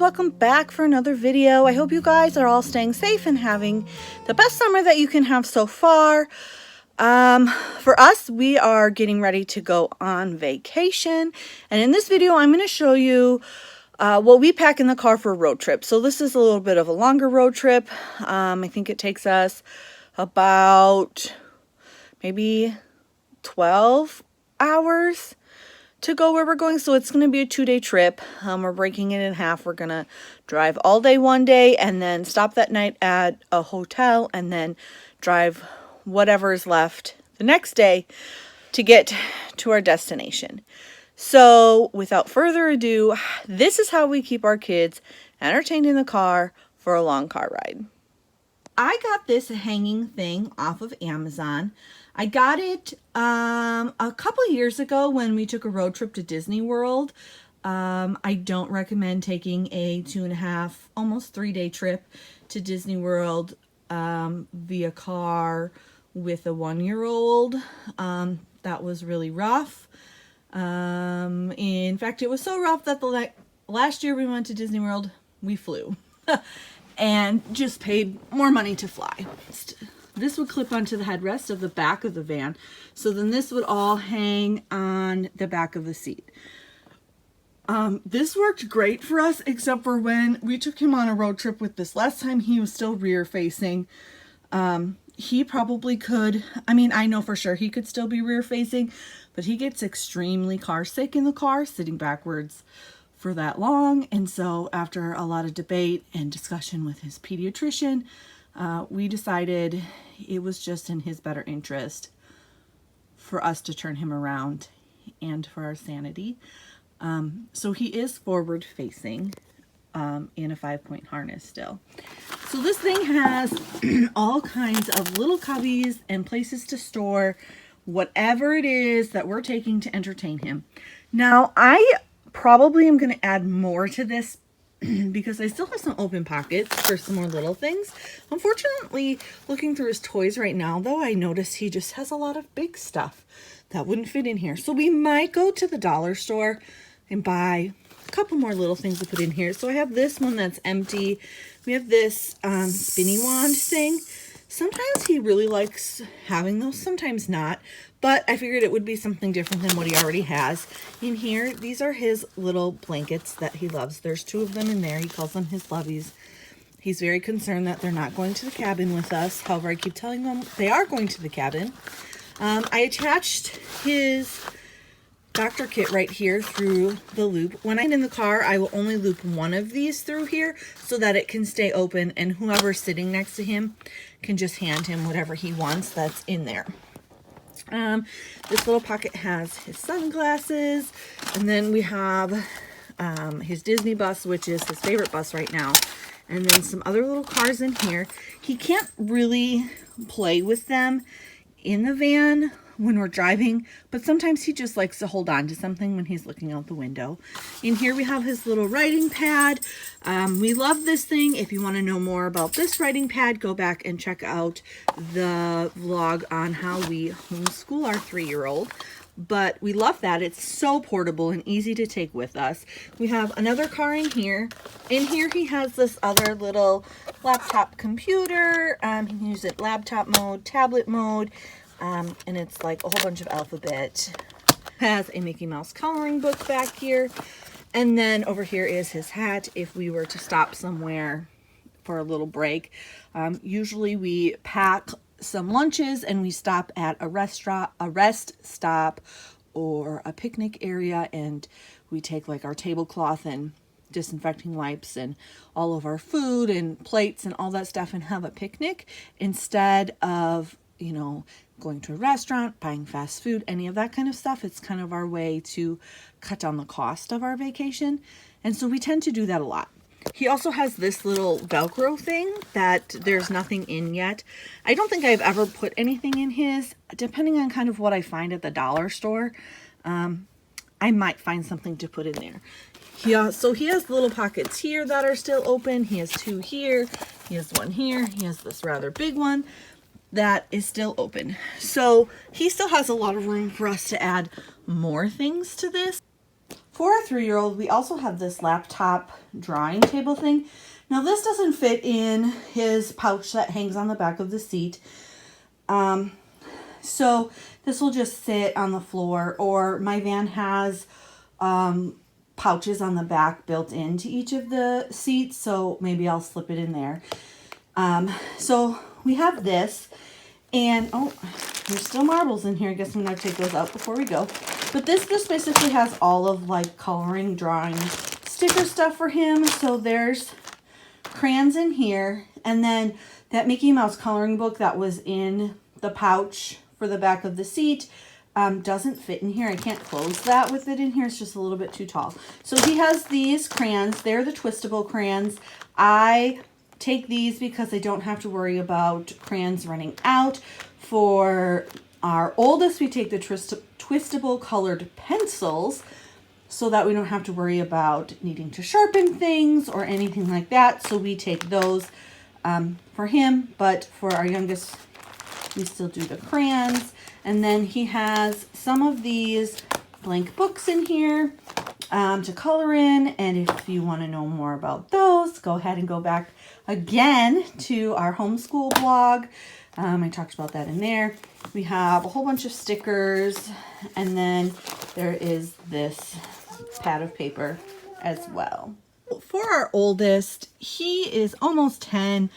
welcome back for another video. I hope you guys are all staying safe and having the best summer that you can have so far. For us, we are getting ready to go on vacation, and in this video I'm going to show you what we pack in the car for a road trip. So this is a little bit of a longer road trip. I think it takes us about maybe 12 hours to go where we're going. So it's going to be a 2-day trip. We're breaking it in half. We're going to drive all day one day and then stop that night at a hotel and then drive whatever is left the next day to get to our destination. So without further ado, this is how we keep our kids entertained in the car for a long car ride. I got this hanging thing off of Amazon. I got it a couple years ago when we took a road trip to Disney World. I don't recommend taking a 2.5, almost 3-day trip to Disney World via car with a 1-year-old. That was really rough. In fact, it was so rough that the last year we went to Disney World, we flew and just paid more money to fly. This would clip onto the headrest of the back of the van. So then this would all hang on the back of the seat. This worked great for us, except for when we took him on a road trip with this last time, he was still rear facing. He probably could, I know for sure he could still be rear facing, but he gets extremely car sick in the car sitting backwards for that long. And so after a lot of debate and discussion with his pediatrician, we decided it was just in his better interest for us to turn him around and for our sanity. So he is forward facing in a 5-point harness still. So this thing has all kinds of little cubbies and places to store whatever it is that we're taking to entertain him. Now, I probably am going to add more to this because I still have some open pockets for some more little things. Unfortunately, looking through his toys right now, though, I notice he just has a lot of big stuff that wouldn't fit in here. So we might go to the dollar store and buy a couple more little things to put in here. So I have this one that's empty. We have this spinny wand thing. Sometimes he really likes having those, sometimes not. But I figured it would be something different than what he already has. In here, these are his little blankets that he loves. There's 2 of them in there. He calls them his lovies. He's very concerned that they're not going to the cabin with us. However, I keep telling them they are going to the cabin. I attached his doctor kit right here through the loop. When I'm in the car, I will only loop one of these through here so that it can stay open and whoever's sitting next to him can just hand him whatever he wants that's in there. This little pocket has his sunglasses, and then we have his Disney bus, which is his favorite bus right now, and then some other little cars in here. He can't really play with them in the van when we're driving, but sometimes he just likes to hold on to something when he's looking out the window. In here we have his little writing pad. We love this thing. If you want to know more about this writing pad, go back and check out the vlog on how we homeschool our 3-year-old. But we love that. It's so portable and easy to take with us. We have another car in here. In here he has this other little laptop computer. He can use it laptop mode, tablet mode. And it's like a whole bunch of alphabet. Has a Mickey Mouse coloring book back here. And then over here is his hat if we were to stop somewhere for a little break. Usually we pack some lunches and we stop at a restaurant, a rest stop, or a picnic area, and we take like our tablecloth and disinfecting wipes and all of our food and plates and all that stuff and have a picnic instead of, going to a restaurant, buying fast food, any of that kind of stuff. It's kind of our way to cut down the cost of our vacation. And so we tend to do that a lot. He also has this little Velcro thing that there's nothing in yet. I don't think I've ever put anything in his. Depending on kind of what I find at the dollar store, I might find something to put in there. So he has little pockets here that are still open. He has 2 here. He has 1 here. He has this rather big one that is still open. So he still has a lot of room for us to add more things to this. For our 3-year-old, we also have this laptop drawing table thing. Now this doesn't fit in his pouch that hangs on the back of the seat. So this will just sit on the floor, or my van has pouches on the back built into each of the seats, so maybe I'll slip it in there. So we have this, and oh, there's still marbles in here. I guess I'm gonna take those out before we go. But this just basically has all of like coloring, drawing, sticker stuff for him. So there's crayons in here, and then that Mickey Mouse coloring book that was in the pouch for the back of the seat doesn't fit in here. I can't close that with it in here. It's just a little bit too tall. So he has these crayons. They're the twistable crayons. I take these because I don't have to worry about crayons running out. For our oldest, we take the twistable colored pencils so that we don't have to worry about needing to sharpen things or anything like that. So we take those for him, but for our youngest, we still do the crayons. And then he has some of these blank books in here to color in. And if you want to know more about those, go ahead and go back again to our homeschool blog. I talked about that in there. We have a whole bunch of stickers, and then there is this pad of paper as well. For our oldest, he is almost 10,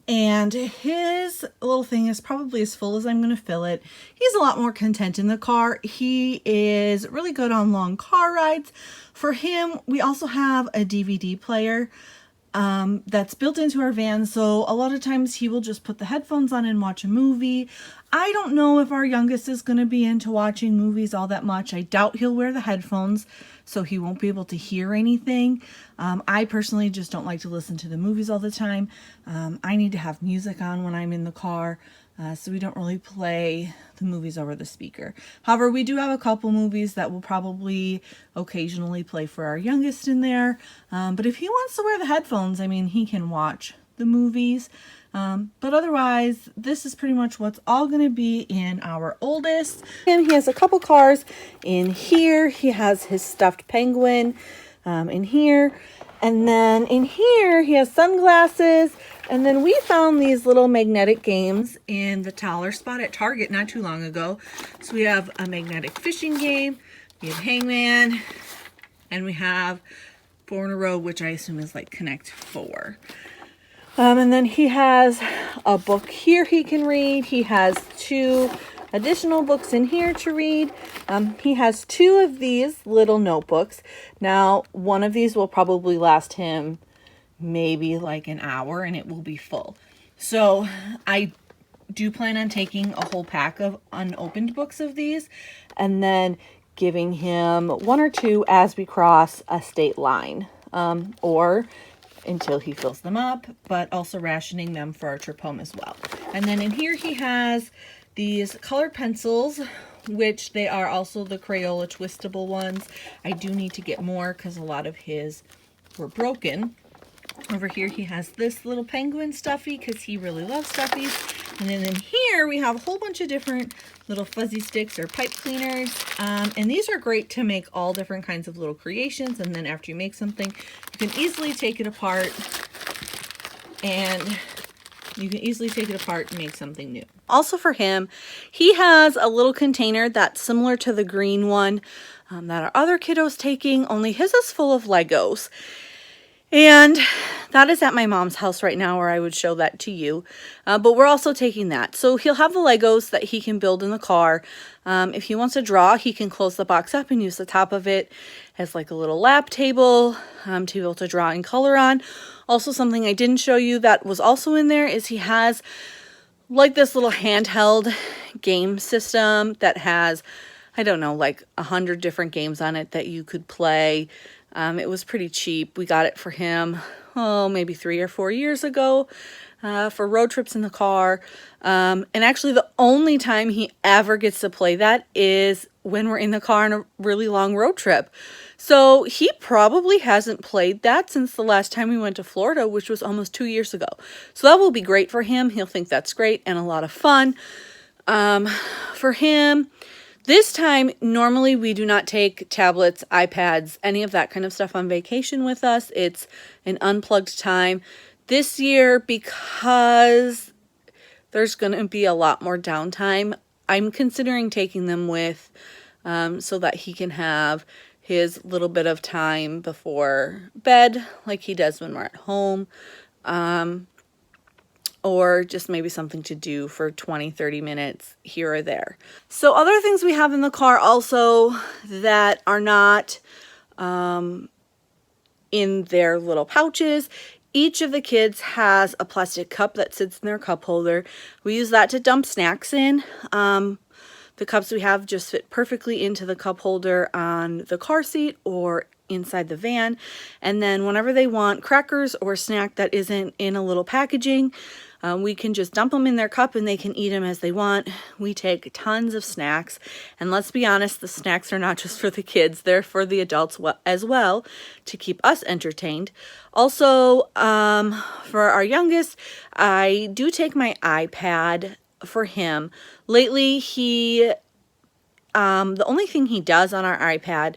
and his little thing is probably as full as I'm going to fill it. He's a lot more content in the car. He is really good on long car rides. For him, we also have a DVD player that's built into our van, so a lot of times he will just put the headphones on and watch a movie. I don't know if our youngest is going to be into watching movies all that much. I doubt he'll wear the headphones, so he won't be able to hear anything. I personally just don't like to listen to the movies all the time. I need to have music on when I'm in the car, so we don't really play the movies over the speaker. However, we do have a couple movies that will probably occasionally play for our youngest in there. But if he wants to wear the headphones, I mean, he can watch the movies. But otherwise, this is pretty much what's all going to be in our oldest. And he has a couple cars in here. He has his stuffed penguin in here. And then in here, he has sunglasses. And then we found these little magnetic games in the dollar spot at Target not too long ago. So we have a magnetic fishing game, we have Hangman, and we have 4 in a row, which I assume is like Connect 4. And then he has a book here he can read. He has 2 additional books in here to read. He has 2 of these little notebooks. Now, one of these will probably last him maybe like an hour, and it will be full. So I do plan on taking a whole pack of unopened books of these and then giving him 1 or 2 as we cross a state line, or until he fills them up, but also rationing them for our trip home as well. And then in here he has these colored pencils, which they are also the Crayola twistable ones. I do need to get more because a lot of his were broken. Over here he has this little penguin stuffy because he really loves stuffies. And then in here we have a whole bunch of different little fuzzy sticks or pipe cleaners. And these are great to make all different kinds of little creations. And then after you make something, you can easily take it apart and make something new. Also for him, he has a little container that's similar to the green one that our other kiddos taking, only his is full of Legos. And that is at my mom's house right now, where I would show that to you. But we're also taking that. So he'll have the Legos that he can build in the car. If he wants to draw, he can close the box up and use the top of it as like a little lap table to be able to draw and color on. Also, something I didn't show you that was also in there is he has like this little handheld game system that has, I don't know, like 100 different games on it that you could play. It was pretty cheap. We got it for him, maybe 3 or 4 years ago for road trips in the car. And actually the only time he ever gets to play that is when we're in the car on a really long road trip. So he probably hasn't played that since the last time we went to Florida, which was almost 2 years ago. So that will be great for him. He'll think that's great and a lot of fun. For him, This time, normally we do not take tablets, iPads, any of that kind of stuff on vacation with us. It's an unplugged time. This year, because there's going to be a lot more downtime, I'm considering taking them with so that he can have his little bit of time before bed like he does when we're at home. Or just maybe something to do for 20-30 minutes here or there. So other things we have in the car also that are not in their little pouches. Each of the kids has a plastic cup that sits in their cup holder. We use that to dump snacks in. The cups we have just fit perfectly into the cup holder on the car seat or inside the van. And then whenever they want crackers or snack that isn't in a little packaging, we can just dump them in their cup and they can eat them as they want. We take tons of snacks, and let's be honest, the snacks are not just for the kids, they're for the adults as well, to keep us entertained. Also, for our youngest, I do take my iPad for him. Lately, the only thing he does on our iPad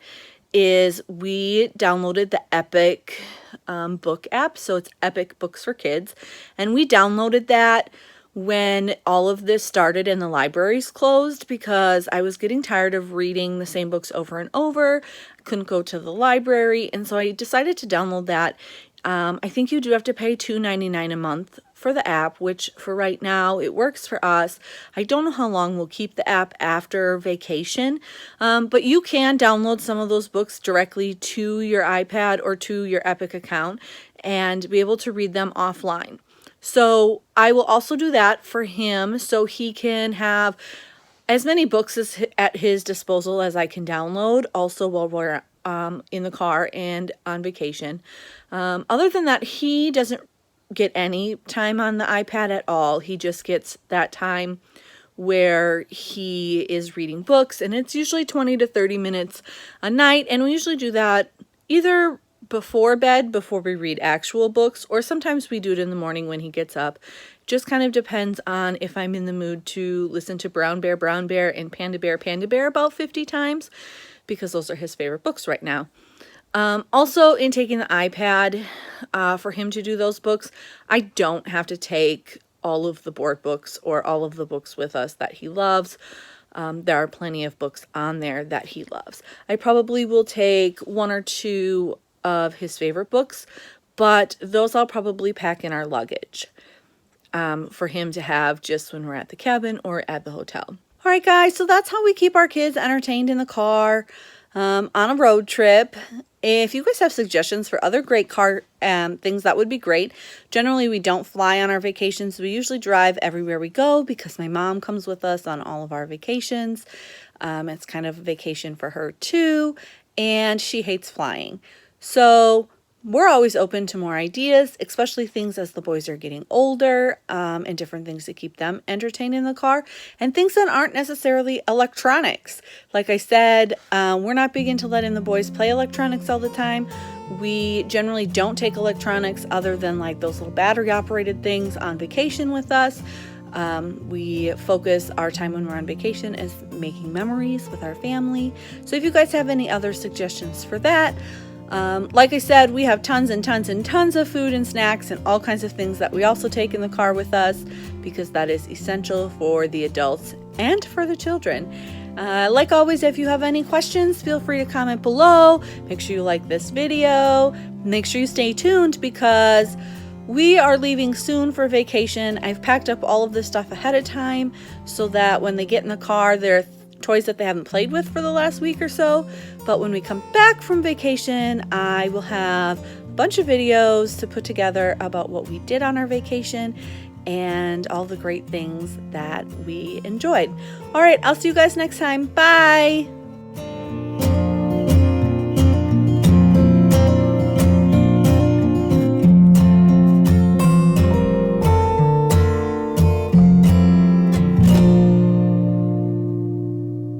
is we downloaded the Epic book app. So it's Epic Books for Kids. And we downloaded that when all of this started and the libraries closed, because I was getting tired of reading the same books over and over. I couldn't go to the library. And so I decided to download that. I think you do have to pay $2.99 a month for the app, which for right now, it works for us. I don't know how long we'll keep the app after vacation, but you can download some of those books directly to your iPad or to your Epic account and be able to read them offline. So I will also do that for him so he can have as many books at his disposal as I can download, also while we're in the car and on vacation. Other than that, he doesn't get any time on the iPad at all. He just gets that time where he is reading books, and it's usually 20 to 30 minutes a night, and we usually do that either before bed, before we read actual books, or sometimes we do it in the morning when he gets up. Just kind of depends on if I'm in the mood to listen to Brown Bear, and Panda Bear about 50 times, because those are his favorite books right now. Also, in taking the iPad for him to do those books, I don't have to take all of the board books or all of the books with us that he loves. There are plenty of books on there that he loves. I probably will take 1 or 2 of his favorite books, but those I'll probably pack in our luggage for him to have just when we're at the cabin or at the hotel. All right, guys, so that's how we keep our kids entertained in the car on a road trip. If you guys have suggestions for other great car things, that would be great. Generally, we don't fly on our vacations. We usually drive everywhere we go because my mom comes with us on all of our vacations. It's kind of a vacation for her too, and she hates flying. So we're always open to more ideas, especially things as the boys are getting older, and different things to keep them entertained in the car, and things that aren't necessarily electronics. Like I said, we're not big into letting the boys play electronics all the time. We generally don't take electronics other than like those little battery operated things on vacation with us. We focus our time when we're on vacation as making memories with our family. So if you guys have any other suggestions for that, like I said, we have tons and tons and tons of food and snacks and all kinds of things that we also take in the car with us, because that is essential for the adults and for the children. Like always, if you have any questions, feel free to comment below. Make sure you like this video. Make sure you stay tuned because we are leaving soon for vacation. I've packed up all of this stuff ahead of time so that when they get in the car, they're toys that they haven't played with for the last week or so. But when we come back from vacation, I will have a bunch of videos to put together about what we did on our vacation and all the great things that we enjoyed. All right, I'll see you guys next time. Bye.